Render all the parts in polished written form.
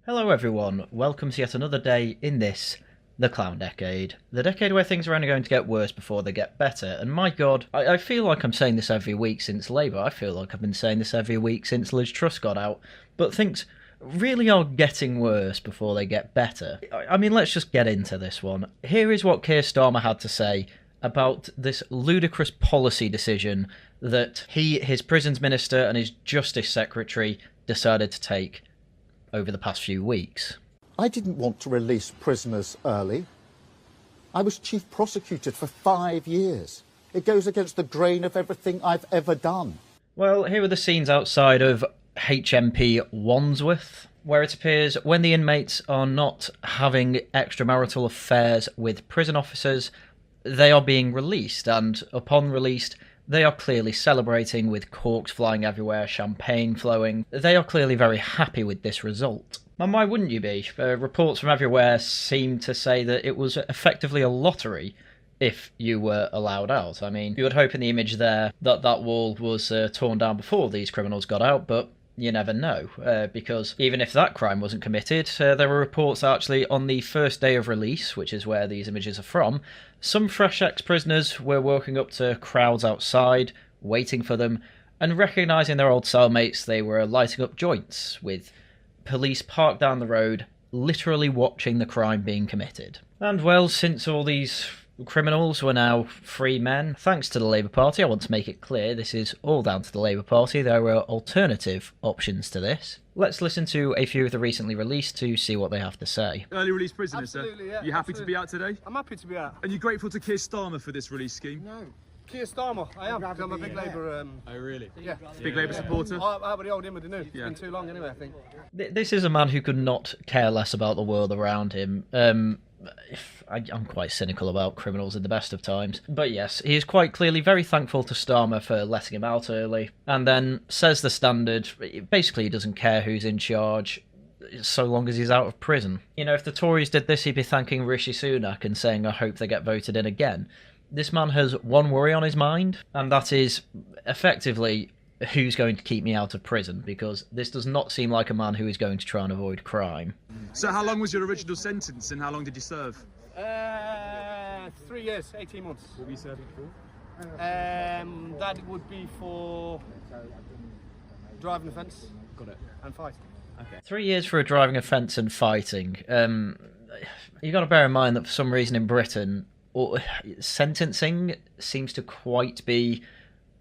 Hello everyone, welcome to yet another day in this, the Clown Decade. The decade where things are only going to get worse before they get better, and my god, I feel like I'm saying this every week since Labour, I feel like I've been saying this every week since Liz Truss got out, but things really are getting worse before they get better. I mean, let's just get into this one. Here is what Keir Starmer had to say about this ludicrous policy decision that he, his prisons minister and his justice secretary decided to take over the past few weeks. I didn't want to release prisoners early. I was chief prosecutor for 5 years. It goes against the grain of everything I've ever done. Well, here are the scenes outside of HMP Wandsworth, where it appears when the inmates are not having extramarital affairs with prison officers, they are being released, and upon released, they are clearly celebrating with corks flying everywhere, champagne flowing. They are clearly very happy with this result. And why wouldn't you be? Reports from everywhere seem to say that it was effectively a lottery if you were allowed out. I mean, you would hope in the image there that that wall was torn down before these criminals got out, but you never know, because even if that crime wasn't committed, there were reports actually on the first day of release, which is where these images are from, some fresh ex-prisoners were walking up to crowds outside, waiting for them, and recognising their old cellmates, they were lighting up joints, with police parked down the road, literally watching the crime being committed. And well, since all these criminals were now free men, thanks to the Labour Party. I want to make it clear this is all down to the Labour Party. There were alternative options to this. Let's listen to a few of the recently released to see what they have to say. Early release prisoners, Absolutely, sir. yeah. You happy absolutely. to be out today? I'm happy to be out. And you grateful to Keir Starmer for this release scheme? No. Keir Starmer, I am. I'm a big Labour. Oh, really? Yeah. Big Labour supporter? How about the old him with the new? It's Yeah. been too long anyway, I think. This is a man who could not care less about the world around him. I'm quite cynical about criminals in the best of times. But yes, he is quite clearly very thankful to Starmer for letting him out early, and then says the standard, basically he doesn't care who's in charge, so long as he's out of prison. You know, if the Tories did this, he'd be thanking Rishi Sunak and saying, I hope they get voted in again. This man has one worry on his mind, and that is effectively who's going to keep me out of prison, because this does not seem like a man who is going to try and avoid crime. So how long was your original sentence and how long did you serve? 3 years, 18 months. What were you serving for? That would be for driving offence. Got it. And fighting. 3 years for a driving offence and fighting. You got to bear in mind that for some reason in Britain, sentencing seems to quite be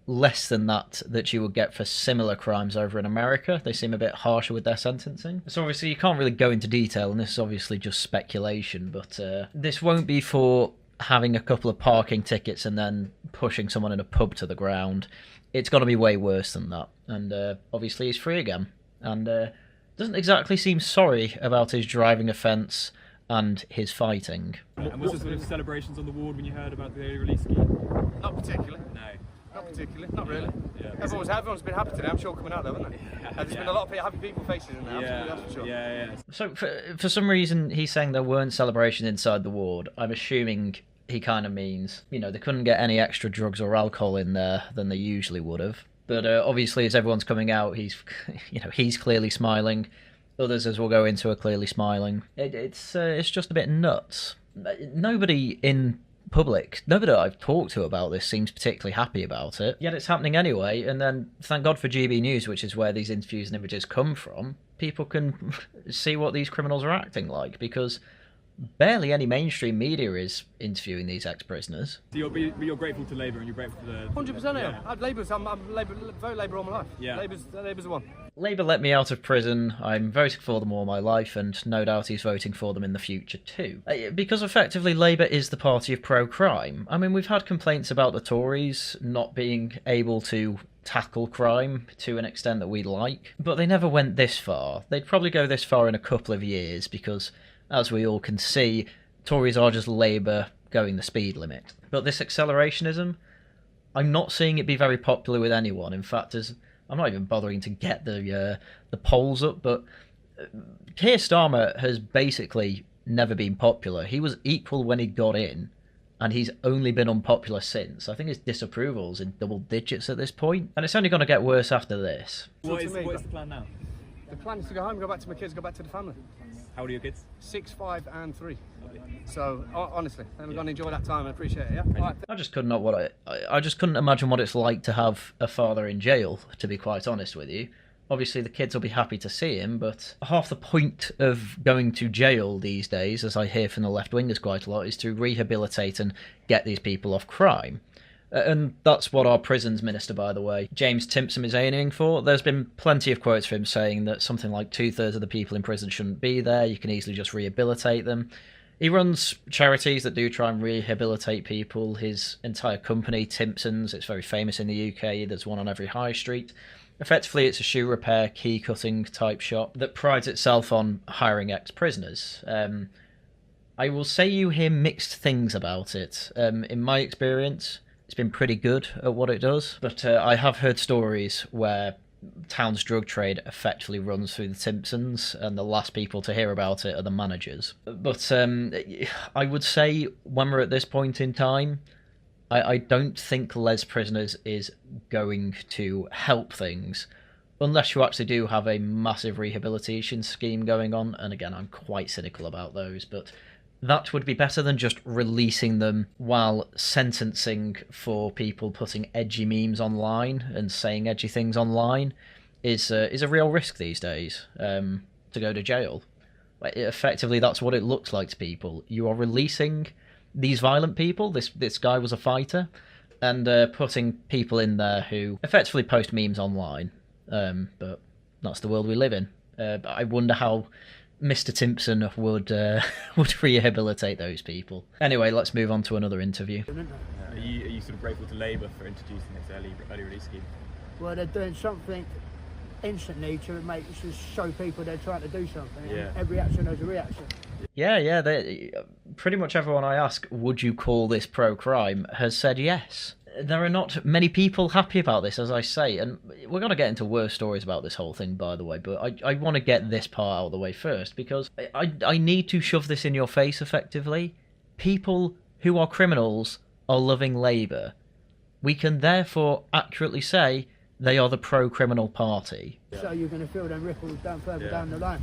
less than that you would get for similar crimes over in America. They seem a bit harsher with their sentencing. So obviously you can't really go into detail, and this is obviously just speculation, but this won't be for having a couple of parking tickets and then pushing someone in a pub to the ground. It's got to be way worse than that. And obviously he's free again. And doesn't exactly seem sorry about his driving offence and his fighting. And was there sort of celebrations on the ward when you heard about the early release scheme? Not particularly. No. Not particularly. Not really. Yeah. Everyone's been happy today. I'm sure coming out though, haven't they? There's been a lot of happy people faces in there. Yeah, That's for sure. yeah. So for some reason he's saying there weren't celebrations inside the ward. I'm assuming he kind of means, you know, they couldn't get any extra drugs or alcohol in there than they usually would have. But obviously as everyone's coming out, he's clearly smiling. Others, as we'll go into, are clearly smiling. It's just a bit nuts. Nobody in public, nobody that I've talked to about this seems particularly happy about it. Yet it's happening anyway, and then thank God for GB News, which is where these interviews and images come from. People can see what these criminals are acting like, because barely any mainstream media is interviewing these ex-prisoners. So you're grateful to Labour and you're grateful to the... 100% I am. I'm Labour, vote Labour all my life. Yeah. Labour's the one. Labour let me out of prison. I'm voting for them all my life, and no doubt he's voting for them in the future too. Because effectively Labour is the party of pro-crime. I mean, we've had complaints about the Tories not being able to tackle crime to an extent that we'd like, but they never went this far. They'd probably go this far in a couple of years, because, as we all can see, Tories are just Labour going the speed limit. But this accelerationism, I'm not seeing it be very popular with anyone. In fact, I'm not even bothering to get the polls up, but Keir Starmer has basically never been popular. He was equal when he got in, and he's only been unpopular since. I think his disapproval's in double digits at this point, and it's only going to get worse after this. What is the plan now? The The plan is to go home, go back to my kids, go back to the family. How old are your kids? 6, 5 and 3. So honestly, I'm going to enjoy that time and appreciate it. Yeah. All right. I just couldn't imagine what it's like to have a father in jail, to be quite honest with you. Obviously, the kids will be happy to see him, but half the point of going to jail these days, as I hear from the left-wingers quite a lot, is to rehabilitate and get these people off crime. And that's what our prisons minister, by the way, James Timpson, is aiming for. There's been plenty of quotes from him saying that something like 2/3 of the people in prison shouldn't be there. You can easily just rehabilitate them. He runs charities that do try and rehabilitate people. His entire company, Timpson's, it's very famous in the UK. There's one on every high street. Effectively, it's a shoe repair, key cutting type shop that prides itself on hiring ex-prisoners. I will say you hear mixed things about it. In my experience, it's been pretty good at what it does, but I have heard stories where town's drug trade effectively runs through the Timpsons, and the last people to hear about it are the managers. But I would say when we're at this point in time, I don't think Les Prisoners is going to help things, unless you actually do have a massive rehabilitation scheme going on, and again, I'm quite cynical about those, but that would be better than just releasing them while sentencing for people putting edgy memes online and saying edgy things online is a real risk these days, to go to jail. Effectively, that's what it looks like to people. You are releasing these violent people, this guy was a fighter, and putting people in there who effectively post memes online. But that's the world we live in. But I wonder how Mr. Timpson would rehabilitate those people. Anyway, let's move on to another interview. Are you sort of grateful to Labour for introducing this early release scheme? Well, they're doing something instantly to show people they're trying to do something. Yeah. And every action has a reaction. Yeah. Pretty much everyone I ask, would you call this pro-crime, has said yes. There are not many people happy about this, as I say, and we're going to get into worse stories about this whole thing, by the way, but I want to get this part out of the way first, because I need to shove this in your face, effectively. People who are criminals are loving Labour. We can therefore accurately say they are the pro-criminal party. So you're going to feel them ripples further down the line.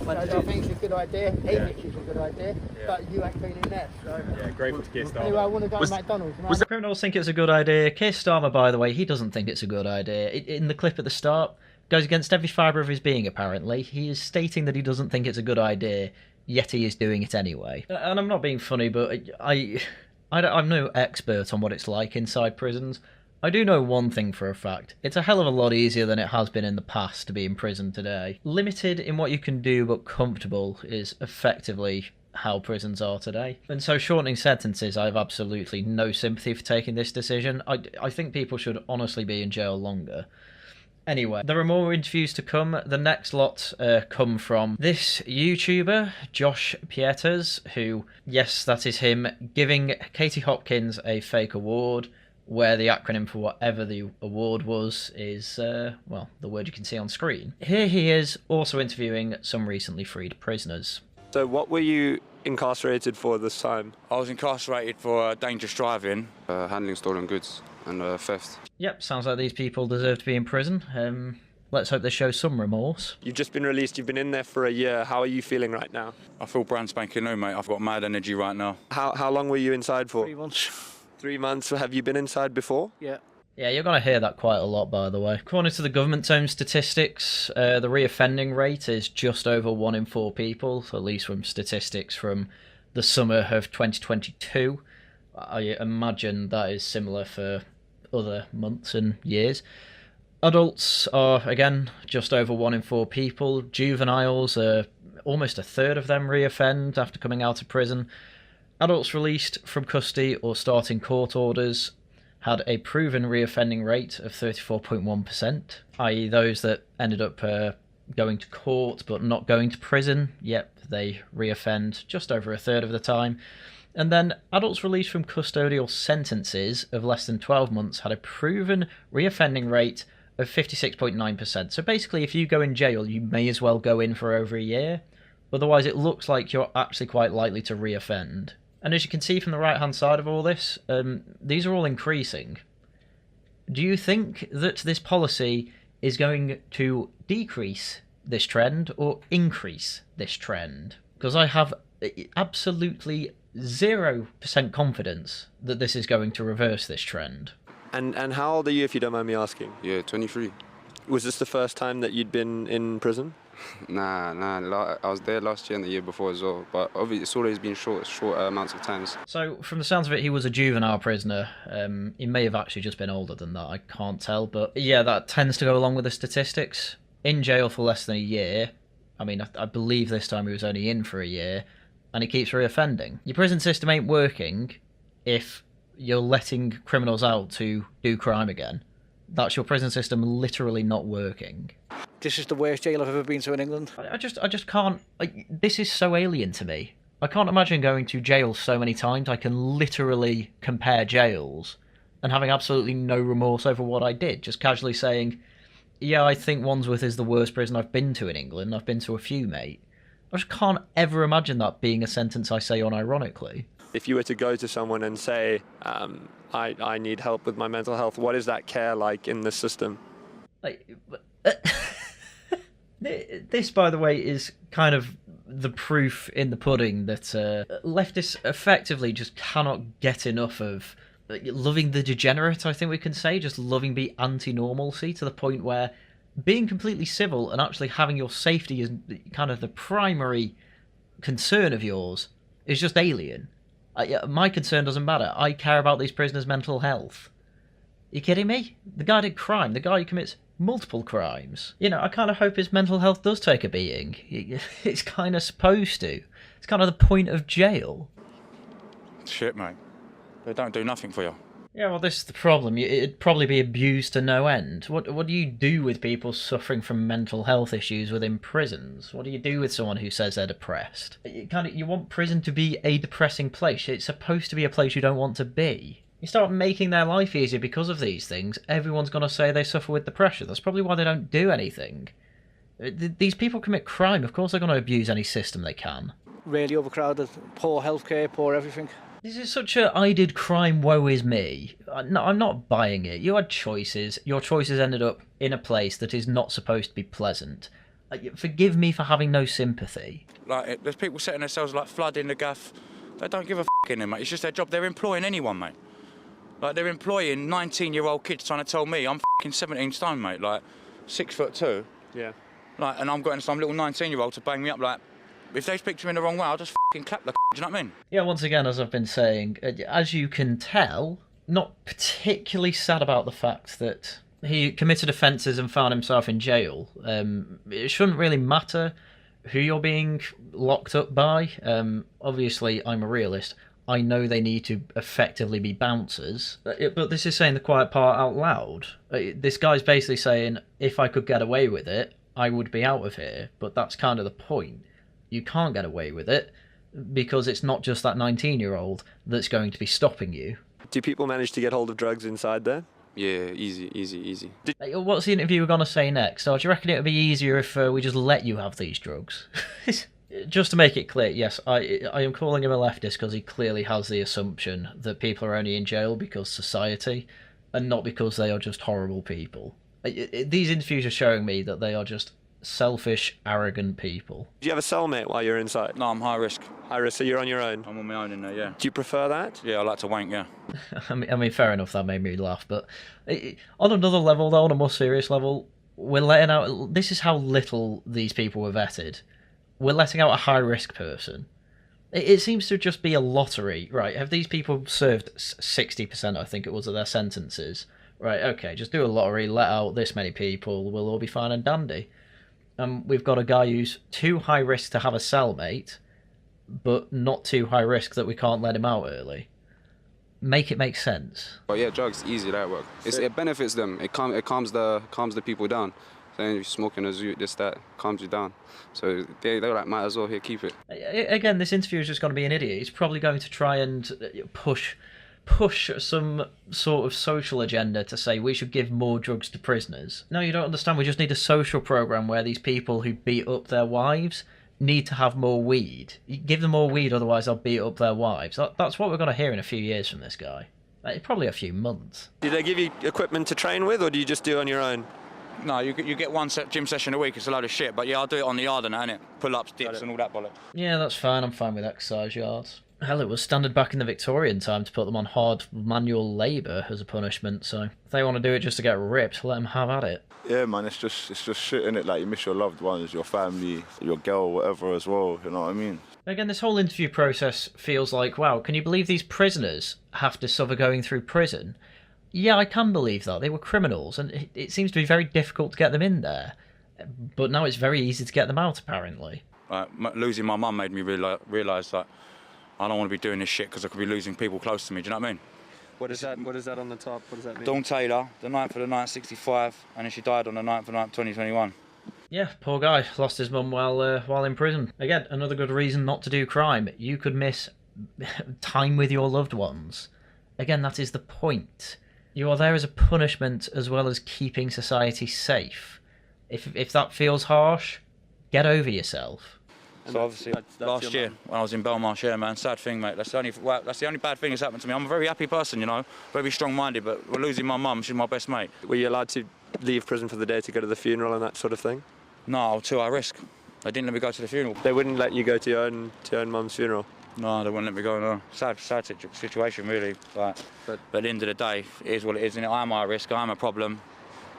So I think it's a good idea. He thinks it's a good idea, but you ain't been in there. So. Yeah, grateful to Keir Starmer. Anyway, I want to go to McDonald's. The criminals think it's a good idea. Keir Starmer, by the way, he doesn't think it's a good idea. In the clip at the start, goes against every fibre of his being, apparently. He is stating that he doesn't think it's a good idea, yet he is doing it anyway. And I'm not being funny, but I'm no expert on what it's like inside prisons. I do know one thing for a fact. It's a hell of a lot easier than it has been in the past to be in prison today. Limited in what you can do, but comfortable is effectively how prisons are today. And so shortening sentences, I have absolutely no sympathy for taking this decision. I think people should honestly be in jail longer. Anyway, there are more interviews to come. The next lot come from this YouTuber, Josh Pieters, who, yes, that is him, giving Katie Hopkins a fake award, where the acronym for whatever the award was is, well, the word you can see on screen. Here he is, also interviewing some recently freed prisoners. So what were you incarcerated for this time? I was incarcerated for dangerous driving, handling stolen goods and theft. Yep, sounds like these people deserve to be in prison. Let's hope they show some remorse. You've just been released, you've been in there for a year. How are you feeling right now? I feel brand spanking new, mate. I've got mad energy right now. How long were you inside for? 3 months. 3 months. Have you been inside before? Yeah. Yeah, you're going to hear that quite a lot, by the way. According to the government's own statistics, the reoffending rate is just over 1 in 4 people, at least from statistics from the summer of 2022. I imagine that is similar for other months and years. Adults are, again, just over 1 in 4 people. Juveniles, almost a third of them reoffend after coming out of prison. Adults released from custody or starting court orders had a proven reoffending rate of 34.1%, i.e. those that ended up going to court but not going to prison. Yep, they reoffend just over a third of the time. And then adults released from custodial sentences of less than 12 months had a proven reoffending rate of 56.9%. So basically, if you go in jail, you may as well go in for over a year. Otherwise, it looks like you're actually quite likely to reoffend. And as you can see from the right-hand side of all this, these are all increasing. Do you think that this policy is going to decrease this trend or increase this trend? Because I have absolutely 0% confidence that this is going to reverse this trend. And how old are you, if you don't mind me asking? Yeah, 23. Was this the first time that you'd been in prison? Nah. I was there last year and the year before as well. But obviously, it's always been short amounts of times. So, from the sounds of it, he was a juvenile prisoner. He may have actually just been older than that, I can't tell. But yeah, that tends to go along with the statistics. In jail for less than a year. I mean, I believe this time he was only in for a year. And he keeps reoffending. Your prison system ain't working if you're letting criminals out to do crime again. That's your prison system literally not working. This is the worst jail I've ever been to in England. I just can't... this is so alien to me. I can't imagine going to jail so many times I can literally compare jails and having absolutely no remorse over what I did. Just casually saying, yeah, I think Wandsworth is the worst prison I've been to in England. I've been to a few, mate. I just can't ever imagine that being a sentence I say unironically. If you were to go to someone and say, I need help with my mental health, what is that care like in this system? This, by the way, is kind of the proof in the pudding that leftists effectively just cannot get enough of loving the degenerate, I think we can say, just loving the anti-normalcy to the point where being completely civil and actually having your safety as kind of the primary concern of yours is just alien. My concern doesn't matter. I care about these prisoners' mental health. You kidding me? The guy did crime. The guy who commits multiple crimes. You know, I kind of hope his mental health does take a beating. It's kind of supposed to. It's kind of the point of jail. Shit, mate. They don't do nothing for you. Yeah, well, this is the problem. It'd probably be abused to no end. What do you do with people suffering from mental health issues within prisons? What do you do with someone who says they're depressed? You want prison to be a depressing place. It's supposed to be a place you don't want to be. You start making their life easier because of these things, everyone's going to say they suffer with depression. That's probably why they don't do anything. These people commit crime. Of course they're going to abuse any system they can. Really overcrowded, poor healthcare, poor everything. This is such a I did crime, woe is me. No, I'm not buying it. You had choices. Your choices ended up in a place that is not supposed to be pleasant. Forgive me for having no sympathy. Like, there's people setting themselves like flooding the gaff. They don't give a in them, mate. It's just their job. They're employing anyone, mate. Like, they're employing 19-year-old kids trying to tell me I'm 17 stone, mate. Like, 6'2". Yeah. Like, and I'm getting some little 19-year-old to bang me up. Like, if they speak to me in the wrong way, I'll just clap the. Do you know what I mean? Yeah, once again, as I've been saying, as you can tell, not particularly sad about the fact that he committed offences and found himself in jail. It shouldn't really matter who you're being locked up by. Obviously, I'm a realist. I know they need to effectively be bouncers, but this is saying the quiet part out loud. This guy's basically saying, if I could get away with it, I would be out of here. But that's kind of the point. You can't get away with it because it's not just that 19-year-old that's going to be stopping you. Do people manage to get hold of drugs inside there? Yeah, easy. What's the interviewer going to say next? So do you reckon it would be easier if we just let you have these drugs? Just to make it clear, yes, I am calling him a leftist because he clearly has the assumption that people are only in jail because society and not because they are just horrible people. These interviews are showing me that they are just selfish, arrogant people. Do you have a cellmate while you're inside? No, I'm high risk. High risk, so you're on your own? I'm on my own in there, yeah. Do you prefer that? Yeah, I like to wank, yeah. I mean, fair enough, that made me laugh, but on another level, though, on a more serious level, we're letting out... This is how little these people were vetted. We're letting out a high-risk person. It seems to just be a lottery, right? Have these people served 60%, I think it was, of their sentences? Right, okay, just do a lottery, let out this many people, we'll all be fine and dandy. We've got a guy who's too high risk to have a cellmate, but not too high risk that we can't let him out early. Make it make sense. But yeah, drugs, easy, that work. It benefits them. It calms the people down. Saying you're smoking a zoot, this, that, calms you down. So they're like, might as well, here, keep it. Again, this interviewer is just going to be an idiot. He's probably going to try and push some sort of social agenda to say we should give more drugs to prisoners. No, you don't understand. We just need a social program where these people who beat up their wives need to have more weed. You give them more weed, otherwise they'll beat up their wives. That's what we're going to hear in a few years from this guy. Probably a few months. Do they give you equipment to train with, or do you just do it on your own? No, you get one gym session a week. It's a load of shit. But yeah, I'll do it on the yard and that, innit? Pull-ups, dips and all that bollocks. Yeah, that's fine. I'm fine with exercise yards. Hell, it was standard back in the Victorian time to put them on hard manual labour as a punishment, so if they want to do it just to get ripped, let them have at it. Yeah, man, it's just shit, innit? Like, you miss your loved ones, your family, your girl, whatever as well, you know what I mean? Again, this whole interview process feels like, wow, can you believe these prisoners have to suffer going through prison? Yeah, I can believe that. They were criminals, and it seems to be very difficult to get them in there. But now it's very easy to get them out, apparently. Losing my mum made me realise that I don't want to be doing this shit because I could be losing people close to me, do you know what I mean? What is that on the top? What does that mean? Dawn Taylor, the 9th of the 9th, 65, and then she died on the 9th of the 9th, 2021. Yeah, poor guy. Lost his mum while in prison. Again, another good reason not to do crime. You could miss time with your loved ones. Again, that is the point. You are there as a punishment as well as keeping society safe. If that feels harsh, get over yourself. So obviously, last year when I was in Belmarsh, yeah, man, sad thing, mate. That's the only bad thing that's happened to me. I'm a very happy person, you know, very strong-minded, but we're losing my mum. She's my best mate. Were you allowed to leave prison for the day to go to the funeral and that sort of thing? No, I was too high risk. They didn't let me go to the funeral. They wouldn't let you go to your own mum's funeral? No, they wouldn't let me go. No. Sad situation, really. But at the end of the day, it is what it is, isn't it? I'm high risk. I'm a problem,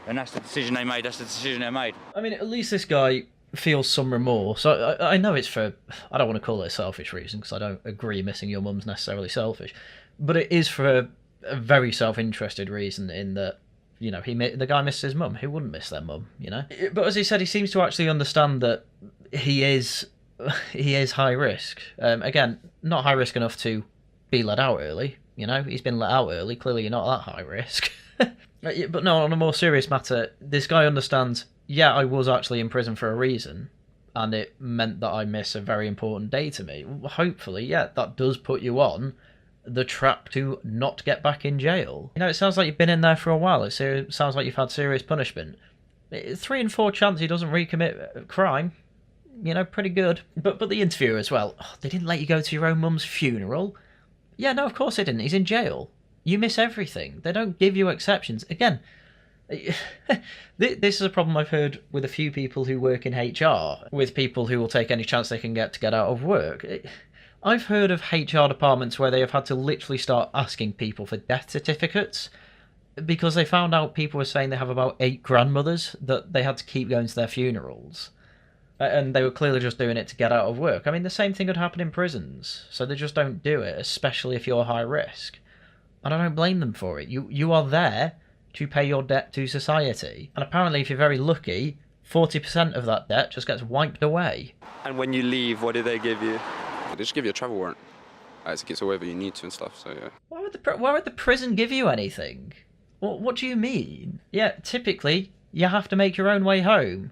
and that's the decision they made. That's the decision they made. I mean, at least this guy feels some remorse. I know it's for, I don't want to call it a selfish reason because I don't agree missing your mum's necessarily selfish, but it is for a very self-interested reason in that, you know, the guy missed his mum. Who wouldn't miss their mum, you know? But as he said, he seems to actually understand that he is high risk. Again, not high risk enough to be let out early, you know? He's been let out early. Clearly you're not that high risk. But no, on a more serious matter, this guy understands, yeah, I was actually in prison for a reason, and it meant that I miss a very important day to me. Hopefully, yeah, that does put you on the track to not get back in jail. You know, it sounds like you've been in there for a while. It sounds like you've had serious punishment. 3 in 4 chance he doesn't recommit a crime. You know, pretty good. But the interviewer as well. Oh, they didn't let you go to your own mum's funeral? Yeah, no, of course they didn't. He's in jail. You miss everything. They don't give you exceptions. Again, this is a problem I've heard with a few people who work in HR, with people who will take any chance they can get to get out of work. I've heard of HR departments where they have had to literally start asking people for death certificates because they found out people were saying they have about 8 grandmothers that they had to keep going to their funerals. And they were clearly just doing it to get out of work. I mean, the same thing could happen in prisons, so they just don't do it, especially if you're high risk. And I don't blame them for it. You are there to pay your debt to society. And apparently, if you're very lucky, 40% of that debt just gets wiped away. And when you leave, what do they give you? They just give you a travel warrant to get to wherever you need to and stuff, so yeah. Why would the prison give you anything? What do you mean? Yeah, typically, you have to make your own way home.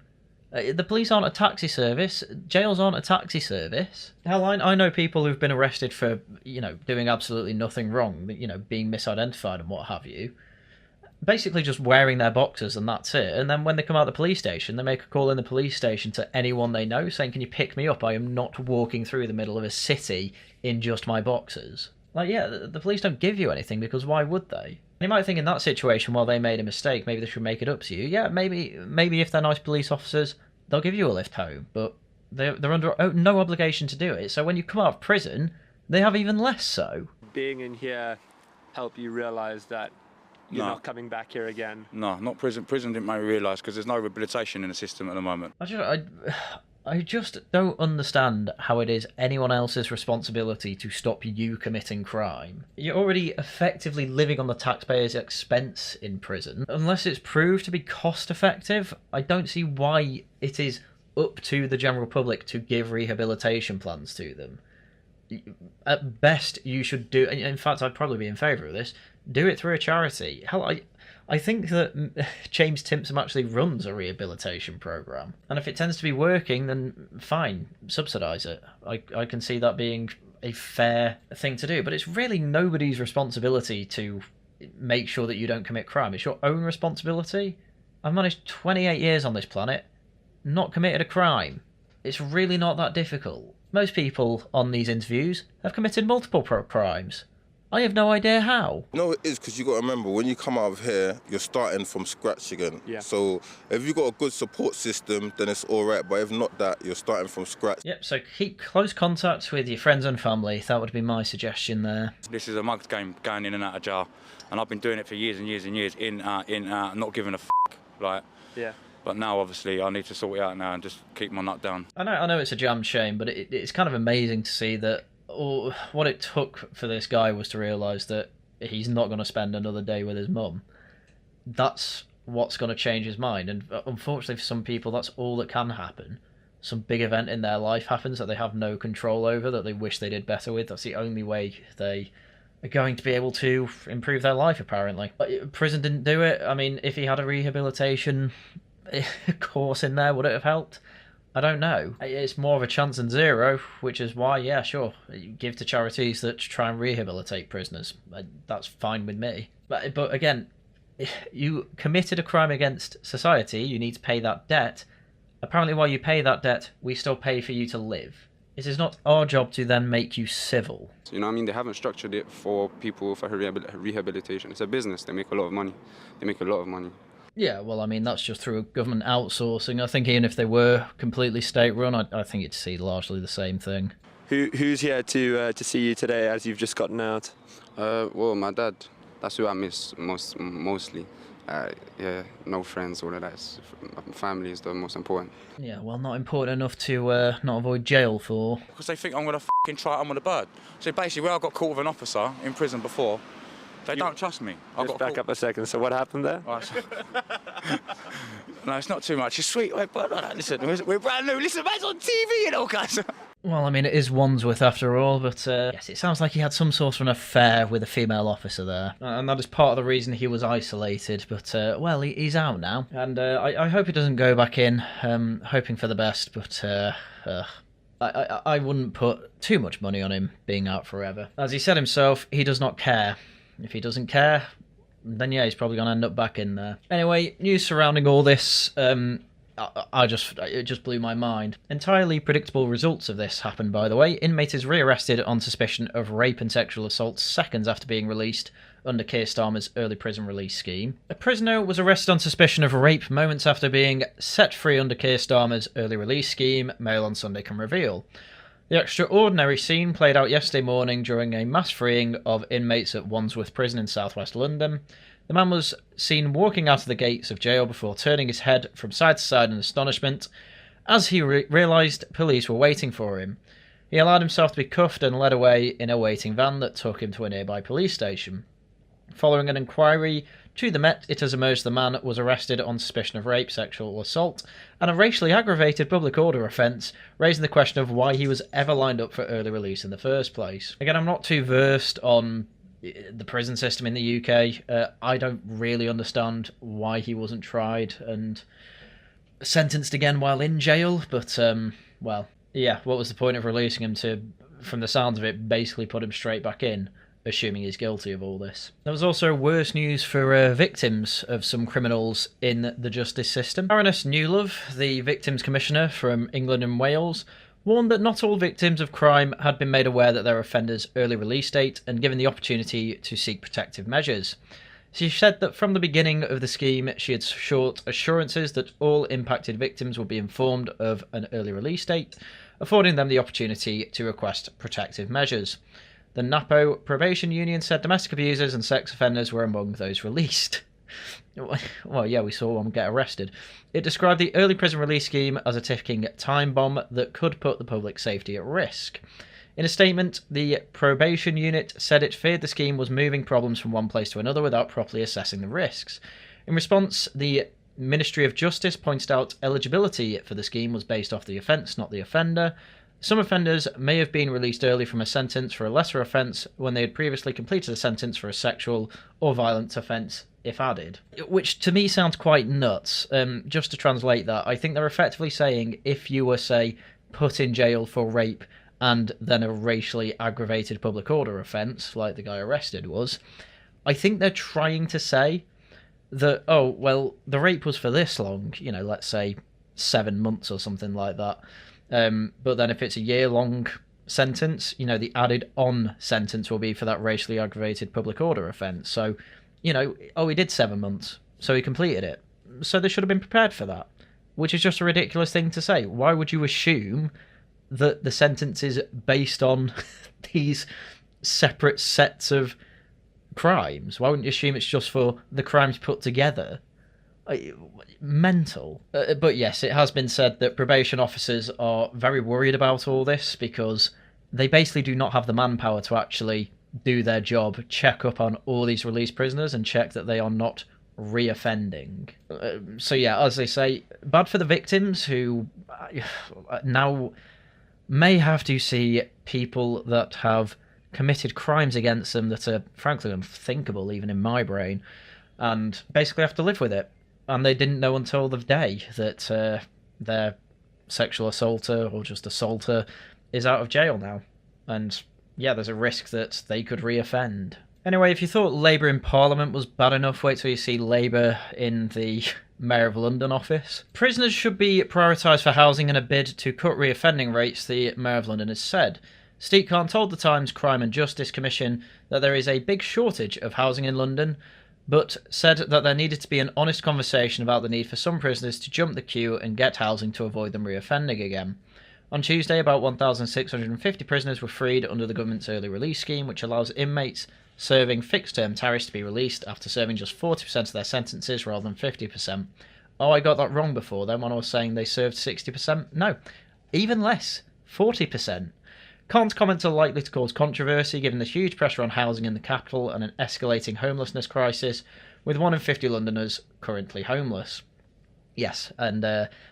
The police aren't a taxi service. Jails aren't a taxi service. Hell, I know people who've been arrested for, you know, doing absolutely nothing wrong, you know, being misidentified and what have you. Basically just wearing their boxers and that's it. And then when they come out of the police station, they make a call in the police station to anyone they know saying, can you pick me up? I am not walking through the middle of a city in just my boxers. Like, yeah, the police don't give you anything because why would they? You might think in that situation, while they made a mistake, maybe they should make it up to you. Yeah, maybe if they're nice police officers, they'll give you a lift home, but they're under no obligation to do it. So when you come out of prison, they have even less so. Being in here help you realise that you're not coming back here again? No, not prison. Prison didn't make me realise because there's no rehabilitation in the system at the moment. I just don't understand how it is anyone else's responsibility to stop you committing crime. You're already effectively living on the taxpayer's expense in prison. Unless it's proved to be cost effective, I don't see why it is up to the general public to give rehabilitation plans to them. At best, you should do, in fact, I'd probably be in favour of this, do it through a charity. Hell, I think that James Timpson actually runs a rehabilitation programme. And if it tends to be working, then fine, subsidise it. I can see that being a fair thing to do. But it's really nobody's responsibility to make sure that you don't commit crime. It's your own responsibility. I've managed 28 years on this planet, not committed a crime. It's really not that difficult. Most people on these interviews have committed multiple crimes. I have no idea how. No, it is, because you got to remember, when you come out of here, you're starting from scratch again. Yeah. So if you've got a good support system, then it's all right. But if not that, you're starting from scratch. Yep, so keep close contact with your friends and family. That would be my suggestion there. This is a mugs game, going in and out of jail, and I've been doing it for years and years and years, in, out, not giving a f***, like. Yeah. But now, obviously, I need to sort it out now and just keep my nut down. I know it's a damn shame, but it's kind of amazing to see that what it took for this guy was to realise that he's not going to spend another day with his mum. That's what's going to change his mind, and unfortunately for some people, that's all that can happen. Some big event in their life happens that they have no control over, that they wish they did better with. That's the only way they are going to be able to improve their life, apparently. But prison didn't do it. I mean, if he had a rehabilitation course in there, would it have helped? I don't know. It's more of a chance than zero, which is why, yeah, sure, give to charities that try and rehabilitate prisoners. That's fine with me. But again, if you committed a crime against society, you need to pay that debt. Apparently, while you pay that debt, we still pay for you to live. It is not our job to then make you civil. You know what I mean? They haven't structured it for people for rehabilitation. It's a business. They make a lot of money. Yeah, well, I mean, that's just through government outsourcing. I think even if they were completely state-run, I think you'd see largely the same thing. Who's here to see you today as you've just gotten out? Well, my dad. That's who I miss mostly. Yeah, no friends, all of that. Family is the most important. Yeah, well, not important enough to not avoid jail for. Because they think I'm going to f***ing try it on with a bird. So basically, where I got caught with an officer in prison before, they don't trust me. Just back up a second. So what happened there? No, it's not too much. It's sweet. Wait, but listen, we're brand new. Listen, man's on TV, you know, guys. Well, I mean, it is Wandsworth after all, but yes, it sounds like he had some sort of an affair with a female officer there. And that is part of the reason he was isolated, but, well, he's out now. And I hope he doesn't go back in, hoping for the best, but I wouldn't put too much money on him being out forever. As he said himself, he does not care. If he doesn't care, then yeah, he's probably going to end up back in there. Anyway, news surrounding all this, it just blew my mind. Entirely predictable results of this happened, by the way. Inmate is rearrested on suspicion of rape and sexual assault seconds after being released under Keir Starmer's early prison release scheme. A prisoner was arrested on suspicion of rape moments after being set free under Keir Starmer's early release scheme, Mail on Sunday can reveal. The extraordinary scene played out yesterday morning during a mass freeing of inmates at Wandsworth Prison in southwest London. The man was seen walking out of the gates of jail before turning his head from side to side in astonishment as he realised police were waiting for him. He allowed himself to be cuffed and led away in a waiting van that took him to a nearby police station. Following an inquiry to the Met, it has emerged the man was arrested on suspicion of rape, sexual assault, and a racially aggravated public order offence, raising the question of why he was ever lined up for early release in the first place. Again, I'm not too versed on the prison system in the UK. I don't really understand why he wasn't tried and sentenced again while in jail, but, well, yeah, what was the point of releasing him to, from the sounds of it, basically put him straight back in, assuming he's guilty of all this. There was also worse news for victims of some criminals in the justice system. Baroness Newlove, the Victims Commissioner from England and Wales, warned that not all victims of crime had been made aware that their offender's early release date and given the opportunity to seek protective measures. She said that from the beginning of the scheme, she had sought assurances that all impacted victims would be informed of an early release date, affording them the opportunity to request protective measures. The NAPO Probation Union said domestic abusers and sex offenders were among those released. Well, yeah, we saw one get arrested. It described the early prison release scheme as a ticking time bomb that could put the public safety at risk. In a statement, the probation unit said it feared the scheme was moving problems from one place to another without properly assessing the risks. In response, the Ministry of Justice pointed out eligibility for the scheme was based off the offence, not the offender. Some offenders may have been released early from a sentence for a lesser offence when they had previously completed a sentence for a sexual or violent offence, if added. Which to me sounds quite nuts. Just to translate that, I think they're effectively saying if you were, say, put in jail for rape and then a racially aggravated public order offence, like the guy arrested was, I think they're trying to say that, oh, well, the rape was for this long, let's say 7 months or something like that. But then if it's a year-long sentence, the added on sentence will be for that racially aggravated public order offence. So, he did 7 months, so he completed it. So they should have been prepared for that, which is just a ridiculous thing to say. Why would you assume that the sentence is based on these separate sets of crimes? Why wouldn't you assume it's just for the crimes put together? Mental. But yes, it has been said that probation officers are very worried about all this because they basically do not have the manpower to actually do their job, check up on all these released prisoners and check that they are not reoffending. So yeah, as they say, bad for the victims who now may have to see people that have committed crimes against them that are frankly unthinkable even in my brain, and basically have to live with it. And they didn't know until the day that their sexual assaulter or just assaulter is out of jail now. And yeah, there's a risk that they could reoffend. Anyway, if you thought Labour in Parliament was bad enough, wait till you see Labour in the Mayor of London office. Prisoners should be prioritised for housing in a bid to cut reoffending rates, the Mayor of London has said. Steve Khan told the Times Crime and Justice Commission that there is a big shortage of housing in London, but said that there needed to be an honest conversation about the need for some prisoners to jump the queue and get housing to avoid them reoffending again. On Tuesday, about 1,650 prisoners were freed under the government's early release scheme, which allows inmates serving fixed-term tariffs to be released after serving just 40% of their sentences rather than 50%. Oh, I got that wrong before then when I was saying they served 60%. No, even less, 40%. Khan's comments are likely to cause controversy given the huge pressure on housing in the capital and an escalating homelessness crisis, with 1 in 50 Londoners currently homeless. Yes, and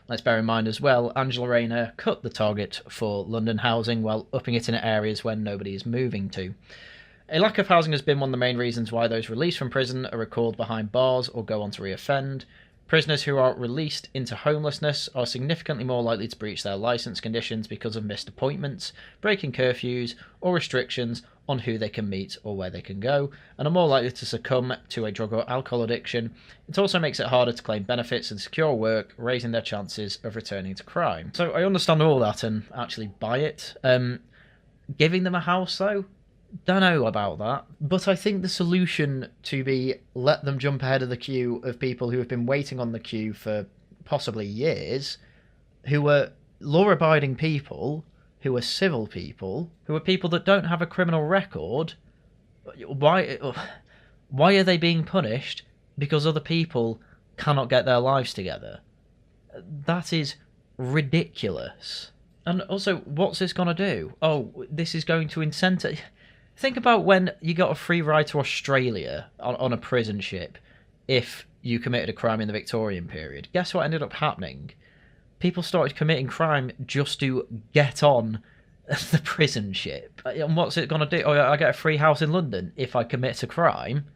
let's bear in mind as well, Angela Rayner cut the target for London housing while upping it in areas where nobody is moving to. A lack of housing has been one of the main reasons why those released from prison are recalled behind bars or go on to reoffend. Prisoners who are released into homelessness are significantly more likely to breach their licence conditions because of missed appointments, breaking curfews, or restrictions on who they can meet or where they can go, and are more likely to succumb to a drug or alcohol addiction. It also makes it harder to claim benefits and secure work, raising their chances of returning to crime. So I understand all that and actually buy it. Giving them a house, though? Don't know about that, but I think the solution to be let them jump ahead of the queue of people who have been waiting on the queue for possibly years, who are law-abiding people, who are civil people, who are people that don't have a criminal record. Why are they being punished because other people cannot get their lives together? That is ridiculous. And also, what's this going to do? Oh, this is going to incentive... Think about when you got a free ride to Australia on a prison ship if you committed a crime in the Victorian period. Guess what ended up happening? People started committing crime just to get on the prison ship. And what's it going to do? Oh, I get a free house in London if I commit a crime.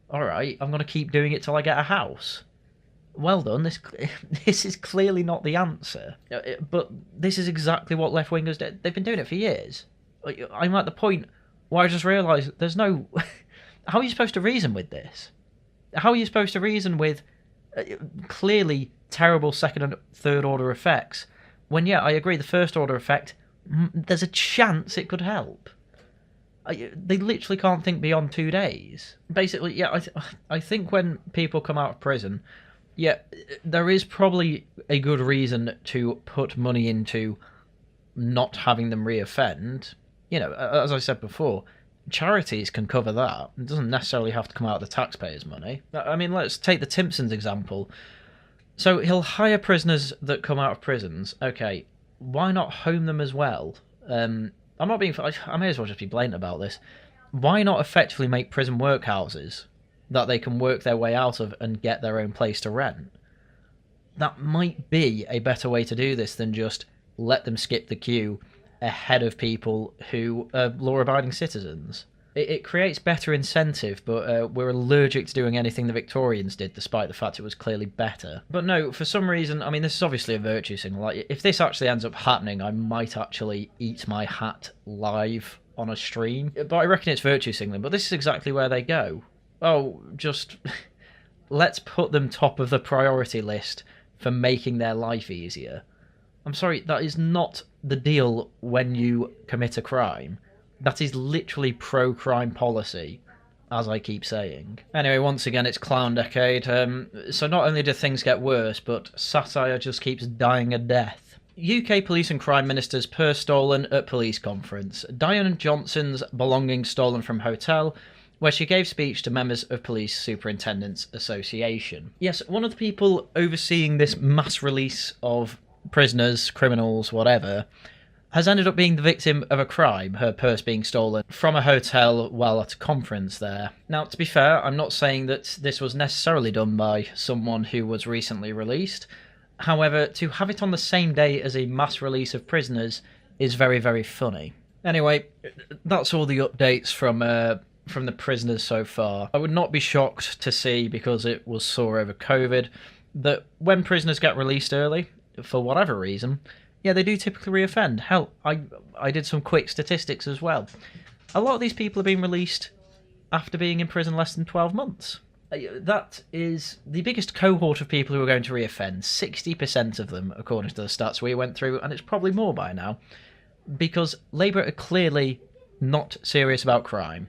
All right, I'm going to keep doing it till I get a house. Well done. This is clearly not the answer. But this is exactly what left-wingers did. They've been doing it for years. I'm at the point... Well, I just realised there's no... How are you supposed to reason with this? How are you supposed to reason with clearly terrible second and third order effects when, yeah, I agree, the first order effect, there's a chance it could help? They literally can't think beyond 2 days. Basically, yeah, I think when people come out of prison, yeah, there is probably a good reason to put money into not having them reoffend. You know, as I said before, charities can cover that. It doesn't necessarily have to come out of the taxpayers' money. I mean, let's take the Timpsons example. So he'll hire prisoners that come out of prisons. Okay, why not home them as well? I'm not being... I may as well just be blatant about this. Why not effectively make prison workhouses that they can work their way out of and get their own place to rent? That might be a better way to do this than just let them skip the queue ahead of people who are law-abiding citizens. It creates better incentive, but we're allergic to doing anything the Victorians did, despite the fact it was clearly better. But no, for some reason, I mean, this is obviously a virtue signal. Like, if this actually ends up happening, I might actually eat my hat live on a stream. But I reckon it's virtue signaling, but this is exactly where they go. Oh, just... let's put them top of the priority list for making their life easier. I'm sorry, that is not the deal when you commit a crime. That is literally pro-crime policy, as I keep saying. Anyway, once again, it's Clown Decade. So not only do things get worse, but satire just keeps dying a death. UK Police and Crime Minister's purse stolen at police conference. Diane Johnson's belongings stolen from hotel, where she gave speech to members of Police Superintendents Association. Yes, one of the people overseeing this mass release of prisoners, criminals, whatever, has ended up being the victim of a crime, her purse being stolen from a hotel while at a conference there. Now, to be fair, I'm not saying that this was necessarily done by someone who was recently released. However, to have it on the same day as a mass release of prisoners is very, very funny. Anyway, that's all the updates from the prisoners so far. I would not be shocked to see, because it was sore over COVID, that when prisoners get released early, for whatever reason, yeah, they do typically reoffend. Hell, I did some quick statistics as well. A lot of these people are being released after being in prison less than 12 months. That is the biggest cohort of people who are going to reoffend. 60% of them, according to the stats we went through, and it's probably more by now, because Labour are clearly not serious about crime.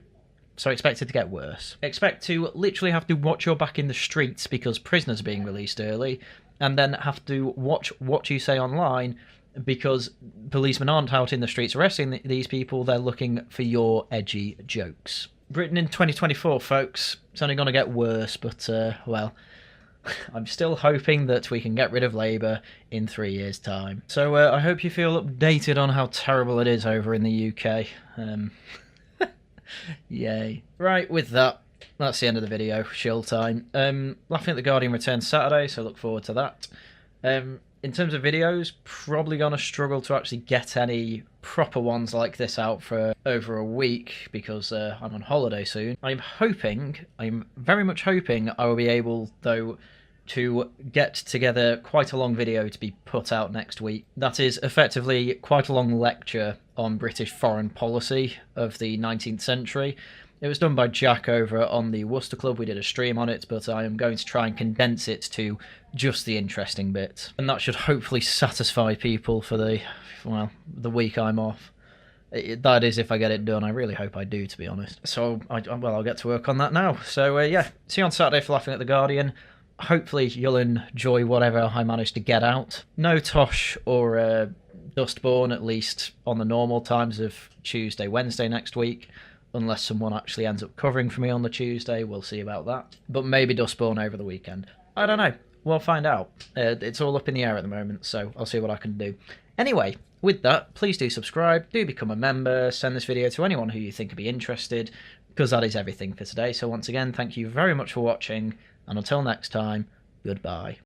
So expect it to get worse. Expect to literally have to watch your back in the streets because prisoners are being released early, and then have to watch what you say online because policemen aren't out in the streets arresting these people, they're looking for your edgy jokes. Britain in 2024, folks. It's only going to get worse, but, well, I'm still hoping that we can get rid of Labour in 3 years' time. So I hope you feel updated on how terrible it is over in the UK. Yay. Right, with that, that's the end of the video. Chill time. Laughing at the Guardian returns Saturday, so look forward to that. In terms of videos, probably going to struggle to actually get any proper ones like this out for over a week because I'm on holiday soon. I'm very much hoping I will be able, though, to get together quite a long video to be put out next week. That is effectively quite a long lecture on British foreign policy of the 19th century. It was done by Jack over on the Worcester Club. We did a stream on it, but I am going to try and condense it to just the interesting bits. And that should hopefully satisfy people for the week I'm off. That is if I get it done. I really hope I do, to be honest. So, I'll get to work on that now. So, yeah, see you on Saturday for Laughing at the Guardian. Hopefully you'll enjoy whatever I manage to get out. No Tosh or Dustborn, at least on the normal times of Tuesday, Wednesday next week. Unless someone actually ends up covering for me on the Tuesday, we'll see about that. But maybe Dustborn over the weekend. I don't know. We'll find out. It's all up in the air at the moment, so I'll see what I can do. Anyway, with that, please do subscribe, do become a member, send this video to anyone who you think would be interested, because that is everything for today. So once again, thank you very much for watching, and until next time, goodbye.